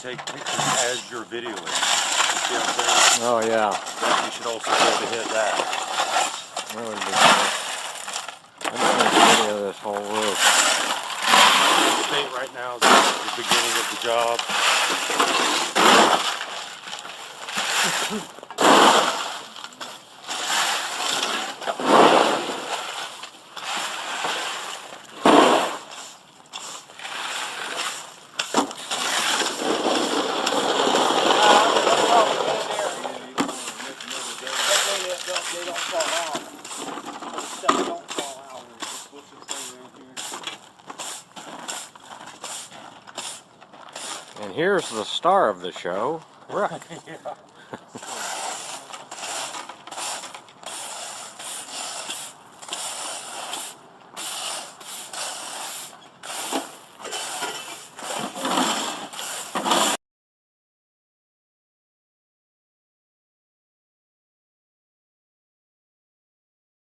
take pictures as you're videoing. You see what I'm saying? Oh yeah. You should also be able to hit that. That would be cool. I'm just going to video this whole roof. The state right now is at the beginning of the job. They don't fall off. The stuff don't fall out. What's this thing right here? And here's the star of the show. Right. Yeah.